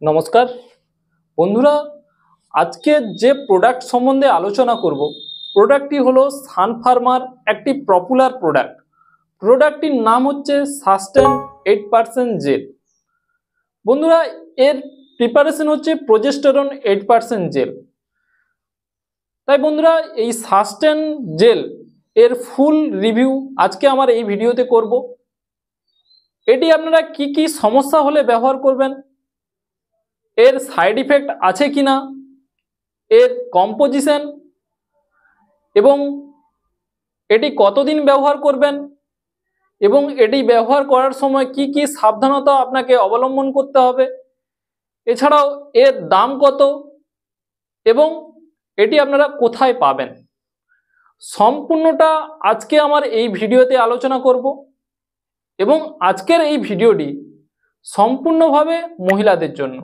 নমস্কার বন্ধুরা, আজকে যে প্রোডাক্ট সম্বন্ধে আলোচনা করব প্রোডাক্টটি হলো সানফার্মার একটি পপুলার প্রোডাক্ট। প্রোডাক্টটির নাম হচ্ছে সাস্টেন 8% জেল। বন্ধুরা, এর প্রিপারেশন হচ্ছে প্রোজেস্টেরন 8% জেল। তাই বন্ধুরা, এই সাস্টেন জেল এর ফুল রিভিউ আজকে আমার এই ভিডিওতে করব। এটি আপনারা কি কি সমস্যা হলে ব্যবহার করবেন, এর সাইড ইফেক্ট আছে কিনা, এর কম্পোজিশন এবং এটি কতদিন ব্যবহার করবেন এবং এটি ব্যবহার করার সময় কি কি সাবধানতা আপনাকে অবলম্বন করতে হবে, এছাড়াও এর দাম কত এবং এটি আপনারা কোথায় পাবেন, সম্পূর্ণটা আজকে আমার এই ভিডিওতে আলোচনা করব। এবং আজকের এই ভিডিওটি সম্পূর্ণভাবে মহিলাদের জন্য।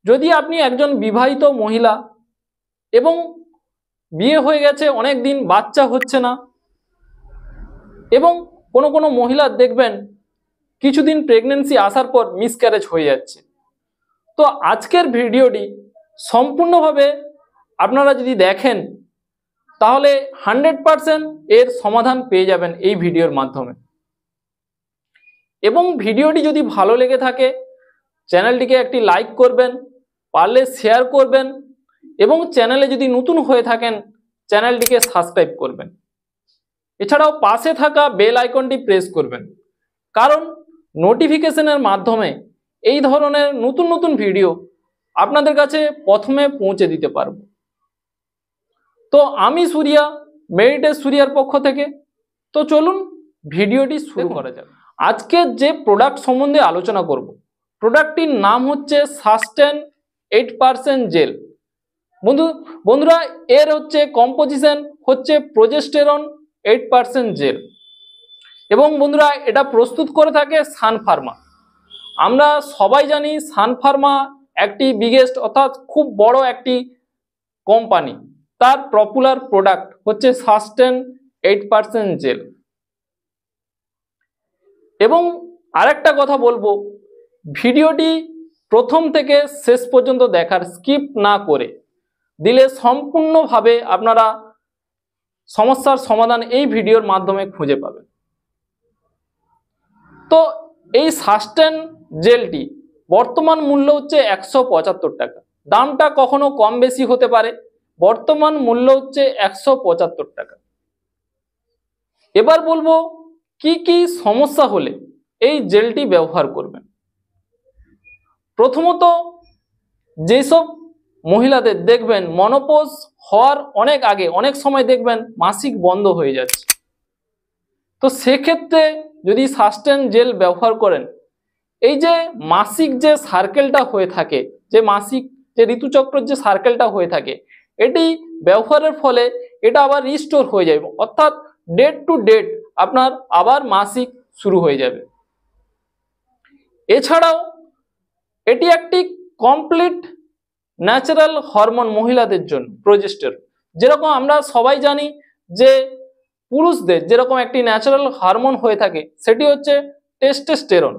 যদি আপনি একজন বিবাহিত মহিলা এবং বিয়ে হয়ে গেছে অনেক দিন, বাচ্চা হচ্ছে না, এবং কোনো মহিলা দেখবেন কিছুদিন প্রেগন্যান্সি আসার পর মিসক্যারেজ হয়ে যাচ্ছে, তো আজকের ভিডিওটি সম্পূর্ণভাবে আপনারা যদি দেখেন তাহলে 100% এর সমাধান পেয়ে যাবেন এই ভিডিওর মাধ্যমে। এবং ভিডিওটি যদি ভালো লেগে থাকে চ্যানেলটিকে একটি লাইক করবেন, পারলে শেয়ার করবেন এবং চ্যানেলে যদি নতুন হয়ে থাকেন চ্যানেলটিকে সাবস্ক্রাইব করবেন। এছাড়াও পাশে থাকা বেল আইকনটি প্রেস করবেন, কারণ নোটিফিকেশনের মাধ্যমে এই ধরনের নতুন নতুন ভিডিও আপনাদের কাছে প্রথমে পৌঁছে দিতে পারব। তো আমি সুরিয়া, মেডিটেট সুরিয়ার পক্ষ থেকে। তো চলুন ভিডিওটি শুরু করা যাক। আজকে যে প্রোডাক্ট সম্বন্ধে আলোচনা করব প্রোডাক্টটির নাম হচ্ছে সাস্টেন 8% জেল। বন্ধুরা, এর হচ্ছে কম্পোজিশন হচ্ছে প্রোজেস্টেরন 8% জেল। এবং বন্ধুরা, এটা প্রস্তুত করে থাকে সানফার্মা। আমরা সবাই জানি সানফার্মা একটি বিগেস্ট অর্থাৎ খুব বড় একটি কোম্পানি। তার পপুলার প্রোডাক্ট হচ্ছে সাস্টেন 8% জেল। এবং আরেকটা কথা বলবো, ভিডিওটি প্রথম থেকে শেষ পর্যন্ত দেখার, স্কিপ না করে দিলে সম্পূর্ণভাবে আপনারা সমস্যার সমাধান এই ভিডিওর মাধ্যমে খুঁজে পাবেন। তো এই সাস্টেন জেলটি বর্তমান মূল্য হচ্ছে 175 টাকা। দামটা কখনো কম বেশি হতে পারে, বর্তমান মূল্য হচ্ছে 175 টাকা। এবার বলবো কি কি সমস্যা হলে এই জেলটি ব্যবহার করবেন। প্রথমত, যেসব মহিলাদের দেখবেন মনোপজ হওয়ার অনেক আগে অনেক সময় দেখবেন মাসিক বন্ধ হয়ে যাচ্ছে, তো সেক্ষেত্রে যদি সাস্টেন জেল ব্যবহার করেন, এই যে মাসিক যে সার্কেলটা হয়ে থাকে, যে মাসিক যে ঋতুচক্রের যে সার্কেলটা হয়ে থাকে, এটি ব্যবহারের ফলে এটা আবার রিস্টোর হয়ে যাবে, অর্থাৎ ডেট টু ডেট আপনার আবার মাসিক শুরু হয়ে যাবে। এছাড়াও এটি একটি কমপ্লিট ন্যাচারাল হরমোন মহিলাদের জন্য, প্রোজেস্টেরন। যেরকম আমরা সবাই জানি যে পুরুষদের যেরকম একটি ন্যাচারাল হরমোন হয়ে থাকে সেটি হচ্ছে টেস্টোস্টেরন,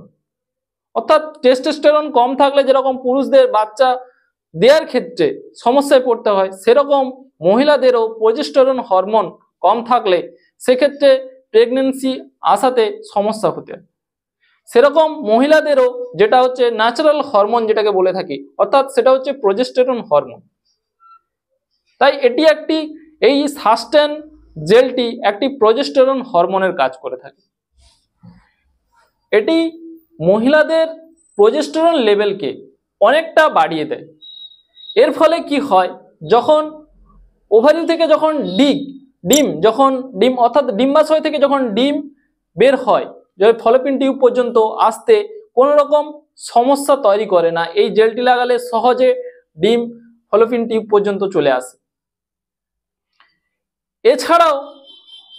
অর্থাৎ টেস্টোস্টেরন কম থাকলে যেরকম পুরুষদের বাচ্চা দেওয়ার ক্ষেত্রে সমস্যায় পড়তে হয়, সেরকম মহিলাদেরও প্রোজেস্টেরন হরমোন কম থাকলে সেক্ষেত্রে প্রেগন্যান্সি আসাতে সমস্যা হতে হয়। সেরকম মহিলাদেরও যেটা হচ্ছে ন্যাচারাল হরমোন যেটাকে বলে থাকি, অর্থাৎ সেটা হচ্ছে প্রোজেস্টেরন হরমোন। তাই এটি একটি, এই সাস্টেন জেলটি একটি প্রোজেস্টেরন হরমোনের কাজ করে থাকে। এটি মহিলাদের প্রোজেস্টেরন লেভেলকে অনেকটা বাড়িয়ে দেয়। এর ফলে কি হয়, যখন ওভারি থেকে যখন ডিম অর্থাৎ ডিম্বাশয় থেকে যখন ডিম বের হয়, যে ফলোপিন টিউব পর্যন্ত আসতে কোনো রকম সমস্যা তৈরি করে না। এই জেলটি লাগালে সহজে ডিম ফলোপিন টিউব পর্যন্ত চলে আসে। এছাড়াও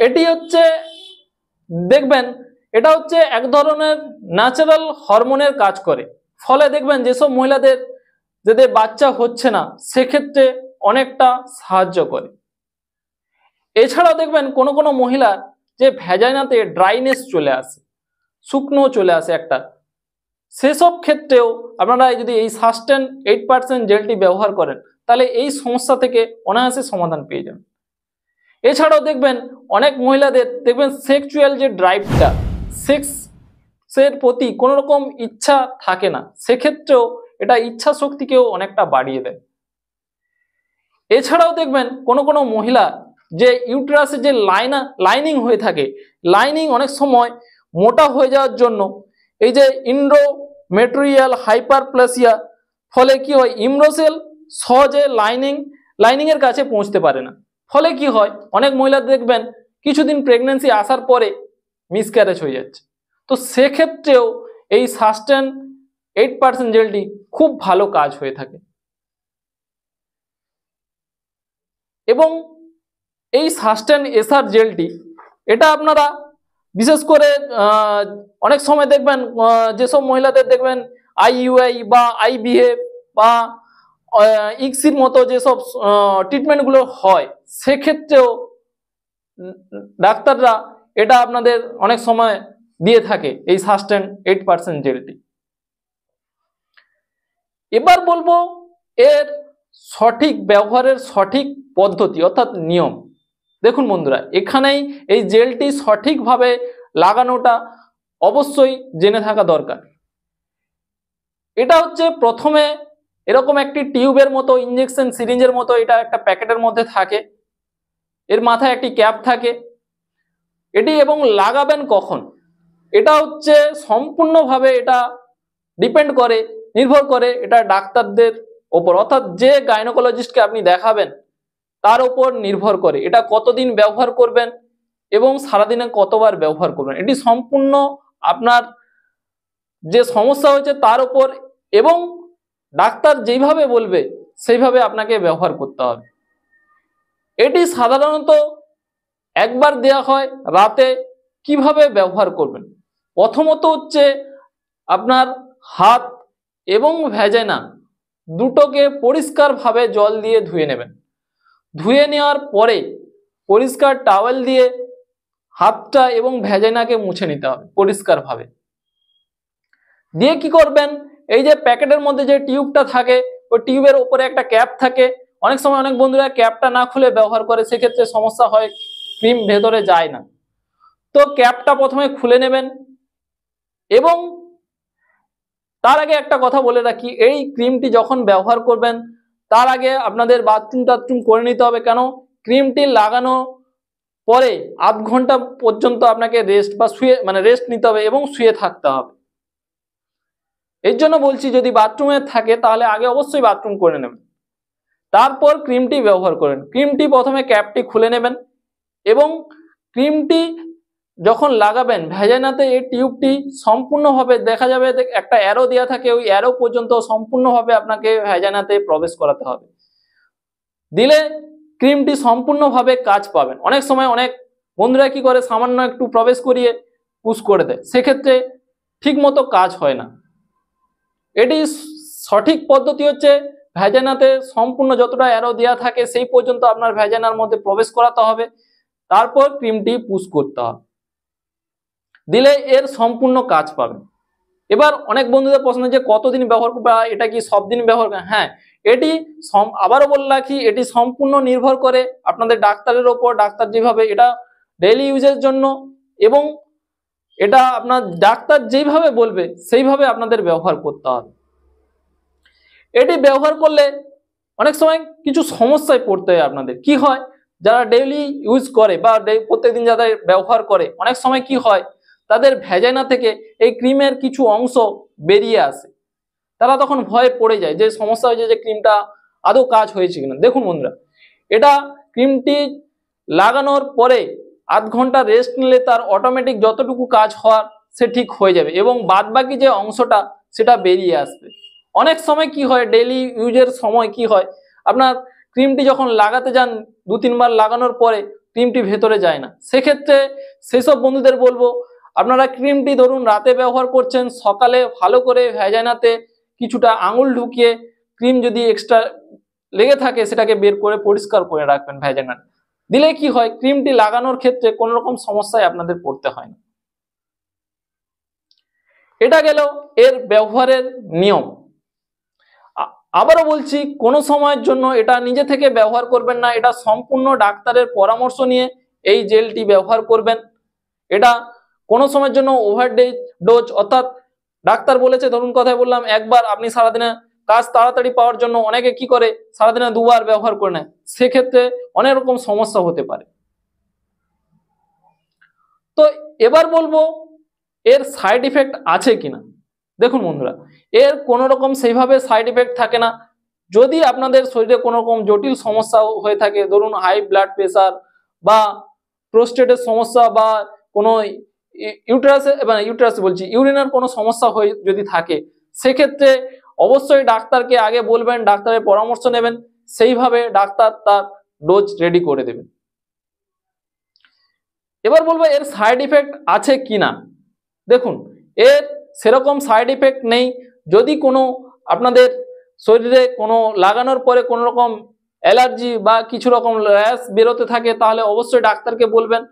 এটি হচ্ছে দেখবেন এটা হচ্ছে এক ধরনের ন্যাচারাল হরমোনের কাজ করে, ফলে দেখবেন যেসব মহিলাদের যাদের বাচ্চা হচ্ছে না সেক্ষেত্রে অনেকটা সাহায্য করে। এছাড়াও দেখবেন কোনো মহিলা যে ভ্যাজাইনাতে ড্রাইনেস চলে আসে, শুকনো চলে আসে একটা, সেসব ক্ষেত্রেও আপনারা যদি এই সাস্টেন 8% জেলটি ব্যবহার করেন তাহলে এই সমস্যা থেকে অনায়াসে সমাধান পেয়ে যাবেন। এছাড়াও দেখবেন অনেক মহিলাদের দেখবেন সেক্সুয়াল যে ড্রাইভটা, সেক্সের প্রতি কোনো রকম ইচ্ছা থাকে না, সেক্ষেত্রেও এটা ইচ্ছা শক্তিকেও অনেকটা বাড়িয়ে দেয়। এছাড়াও দেখবেন কোনো কোনো মহিলা যে ইউটেরাসে যে লাইনিং হয়ে থাকে, লাইনিং অনেক সময় মোটা হয়ে যাওয়ার জন্য এই যে ইন্ডোমেট্রিয়াল হাইপারপ্লেসিয়া, ফলে কি হয় ইমব্রোসেল সহজে লাইনিং এর কাছে পৌঁছতে পারে না, ফলে কি হয় অনেক মহিলা দেখবেন কিছুদিন প্রেগন্যান্সি আসার পরে মিসক্যারেজ হয়ে যাচ্ছে। তো সেক্ষেত্রেও এই সাস্টেন 8% জেলটি খুব ভালো কাজ হয়ে থাকে। এবং এই সাস্টেন এসআর জেলটি এটা আপনারা বিশেষ করে অনেক সময় দেখবেন যেসব মহিলাদের দেখবেন আইইউআই বা আইভিএফ বা ইক্সির মতো যেসব ট্রিটমেন্টগুলো হয়, সেক্ষেত্রেও ডাক্তাররা এটা আপনাদের অনেক সময় দিয়ে থাকে এই সাস্টেন 8% জেলটি। এবার বলবো এর সঠিক ব্যবহারের সঠিক পদ্ধতি অর্থাৎ নিয়ম। দেখুন বন্ধুরা, এখানেই এই জেলটি সঠিকভাবে লাগানোটা অবশ্যই জেনে থাকা দরকার। এটা হচ্ছে প্রথমে এরকম একটি টিউবের মতো ইঞ্জেকশন সিরিঞ্জের মতো এটা একটা প্যাকেটের মধ্যে থাকে, এর মাথায় একটি ক্যাপ থাকে এটি, এবং লাগাবেন কখন এটা হচ্ছে সম্পূর্ণভাবে এটা নির্ভর করে এটা ডাক্তারদের ওপর, অর্থাৎ যে গাইনোকোলজিস্টকে আপনি দেখাবেন তার উপর নির্ভর করে এটা কতদিন ব্যবহার করবেন এবং সারাদিনে কতবার ব্যবহার করবেন। এটি সম্পূর্ণ আপনার যে সমস্যা হয়েছে তার উপর, এবং ডাক্তার যেইভাবে বলবে সেইভাবে আপনাকে ব্যবহার করতে হবে। এটি সাধারণত একবার দেয়া হয় রাতে। কিভাবে ব্যবহার করবেন, প্রথমত হচ্ছে আপনার হাত এবং ভ্যাজাইনা দুটোকে পরিষ্কারভাবে জল দিয়ে ধুয়ে নেবেন। ধুয়ে নেওয়ার পরে পরিষ্কার টাওয়েল দিয়ে হাতটা এবং ভ্যাজাইনাকে মুছে নিতে হবে পরিষ্কারভাবে। দিয়ে কি করবেন, এই যে প্যাকেটের মধ্যে যে টিউবটা থাকে ওই টিউবের উপরে একটা ক্যাপ থাকে, অনেক সময় অনেক বন্ধুরা ক্যাপটা না খুলে ব্যবহার করে, সেক্ষেত্রে সমস্যা হয়, ক্রিম ভেতরে যায় না। তো ক্যাপটা প্রথমে খুলে নেবেন, এবং তার আগে একটা কথা বলে রাখি, এই ক্রিমটি যখন ব্যবহার করবেন তার আগে আপনাদের বাথরুম করে নিতে হবে। কেন, ক্রিমটি লাগানো পরে আধ ঘন্টা পর্যন্ত আপনাকে রেস্ট নিতে হবে এবং শুয়ে থাকতে হবে। এর জন্য বলছি যদি বাথরুমে থাকে তাহলে আগে অবশ্যই বাথরুম করে নেবেন, তারপর ক্রিমটি ব্যবহার করেন। ক্রিমটি প্রথমে ক্যাপটি খুলে নেবেন, এবং ক্রিমটি যখন লাগাবেন ভ্যাজাইনাতে এই টিউবটি সম্পূর্ণভাবে দেখা যাবে একটা অ্যারো দেওয়া থাকে, ওই অ্যারো পর্যন্ত সম্পূর্ণভাবে আপনাকে ভ্যাজাইনাতে প্রবেশ করাতে হবে। দিলে ক্রিমটি সম্পূর্ণভাবে কাজ পাবেন। অনেক সময় অনেক বন্ধুরা কি করে সামান্য একটু প্রবেশ করিয়ে পুশ করে দেয়, সেক্ষেত্রে ঠিকমতো কাজ হয় না। এটি সঠিক পদ্ধতি হচ্ছে ভ্যাজাইনাতে সম্পূর্ণ যতটা অ্যারো দেওয়া থাকে সেই পর্যন্ত আপনার ভ্যাজাইনার মধ্যে প্রবেশ করাতে হবে, তারপর ক্রিমটি পুশ করতে হবে, দিলে এর সম্পূর্ণ কাজ পাবেন। এবার অনেক বন্ধুদের প্রশ্ন যে কতদিন ব্যবহার করবে, এটা কি সব দিন ব্যবহার করবে? হ্যাঁ, এটি আবারও বলে রাখি, এটি সম্পূর্ণ নির্ভর করে আপনাদের ডাক্তারের ওপর, ডাক্তার যেভাবে এটা ডেইলি ইউজের জন্য, এবং এটা আপনার ডাক্তার যেইভাবে বলবে সেইভাবে আপনাদের ব্যবহার করতে হবে। এটি ব্যবহার করলে অনেক সময় কিছু সমস্যায় পড়তে হয় আপনাদের। কি হয়, যারা ডেইলি ইউজ করে বা প্রত্যেকদিন যাদের ব্যবহার করে, অনেক সময় কি হয় তাদের ভ্যাজাইনা থেকে এই ক্রিমের কিছু অংশ বেরিয়ে আসে, তারা তখন ভয়ে পড়ে যায় যে সমস্যা হয়েছে, যে ক্রিমটা আদৌ কাজ হয়েছে কিনা। দেখুন বন্ধুরা, এটা ক্রিমটি লাগানোর পরে আধ ঘন্টা রেস্ট নিলে তার অটোমেটিক যতটুকু কাজ হওয়ার সে ঠিক হয়ে যাবে, এবং বাদবাকি যে অংশটা সেটা বেরিয়ে আসবে। অনেক সময় কি হয়, ডেইলি ইউজের সময় কি হয়, আপনার ক্রিমটি যখন লাগাতে যান 2-3 বার লাগানোর পরে ক্রিমটি ভেতরে যায় না, সেক্ষেত্রে সেসব বন্ধুদের বলবো আপনারা ক্রিমটি ধরুন রাতে ব্যবহার করছেন, সকালে ভালো করে ভ্যাজাইনাতে কিছুটা আঙুল ঢুকিয়ে ক্রিম যদি এক্সট্রা লেগে থাকে সেটাকে বের করে পরিষ্কার করে রাখবেন ভ্যাজাইনা, দিলে কি হয় ক্রিমটি লাগানোর ক্ষেত্রে কোনো রকম সমস্যায় আপনাদের পড়তে হয় না। এটা গেল এর ব্যবহারের নিয়ম। আবারও বলছি, কোনো সময়ের জন্য এটা নিজে থেকে ব্যবহার করবেন না, এটা সম্পূর্ণ ডাক্তারের পরামর্শ নিয়ে এই জেলটি ব্যবহার করবেন। এটা কোনো সময়ের জন্য ওভার ডোজ, অর্থাৎ ডাক্তার বলেছে, ধরুন কথায় বললাম একবার, আপনি সারাদিনে কাজ তাড়াতাড়ি পাওয়ার জন্য অনেকে কি করে সারাদিনে দুবার ব্যবহার করে নেয়, সেক্ষেত্রে অনেক রকম সমস্যা হতে পারে। তো এবার বলবো এর সাইড ইফেক্ট আছে কিনা। দেখুন বন্ধুরা, এর কোনো রকম সেইভাবে সাইড ইফেক্ট থাকে না। যদি আপনাদের শরীরে কোনো রকম জটিল সমস্যা হয়ে থাকে, ধরুন হাই ব্লাড প্রেশার বা প্রোস্টেটের সমস্যা বা কোনো ইউটেরাস বলছি ইউরিনের কোনো সমস্যা হয়ে যদি থাকে, সেক্ষেত্রে অবশ্যই ডাক্তারকে আগে বলবেন, ডাক্তারের পরামর্শ নেবেন, সেইভাবে ডাক্তার তার ডোজ রেডি করে দেবেন। এবার বলবো এর সাইড ইফেক্ট আছে কিনা। দেখুন, এর সেরকম সাইড ইফেক্ট নেই। যদি কোনো আপনাদের শরীরে কোনো লাগানোর পরে কোনো রকম অ্যালার্জি বা কিছু রকম র্যাশ বেরোতে থাকে, তাহলে অবশ্যই ডাক্তারকে বলবেন,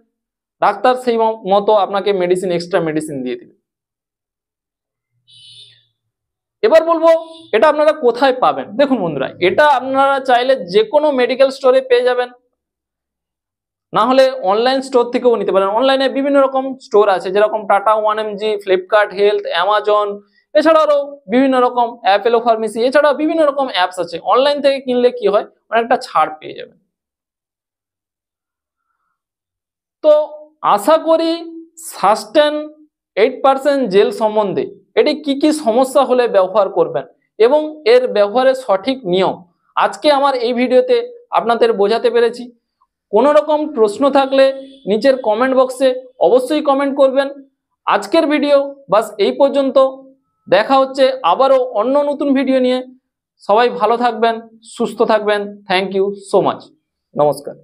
ডাক্তার সেই মতো আপনাকে এক্সট্রা মেডিসিন দিয়ে দেবে। এবার বলবো এটা আপনারা কোথায় পাবেন। দেখুন বন্ধুরা, এটা আপনারা চাইলে যে কোনো মেডিকেল স্টোরে পেয়ে যাবেন, না হলে অনলাইন স্টোর থেকেও নিতে পারেন। অনলাইনে বিভিন্ন রকম স্টোর আছে, যেরকম tata 1mg, Flipkart health, Amazon, এছাড়া আরো বিভিন্ন রকম অ্যাপেলো ফার্মেসি, এছাড়া বিভিন্ন রকম অ্যাপস আছে। অনলাইন থেকে কিনলে কি হয়, অনেকটা ছাড় পেয়ে যাবেন। তো আশা করি সাস্টেন 8% জেল সম্বন্ধে এটি কি কি সমস্যা হলে ব্যবহার করবেন এবং এর ব্যবহারের সঠিক নিয়ম আজকে আমার এই ভিডিওতে আপনাদের বোঝাতে পেরেছি। কোনো রকম প্রশ্ন থাকলে নিচের কমেন্ট বক্সে অবশ্যই কমেন্ট করবেন। আজকের ভিডিও বাস এই পর্যন্ত, দেখা হচ্ছে আবারও অন্য নতুন ভিডিও নিয়ে। সবাই ভালো থাকবেন, সুস্থ থাকবেন। Thank you so much. নমস্কার।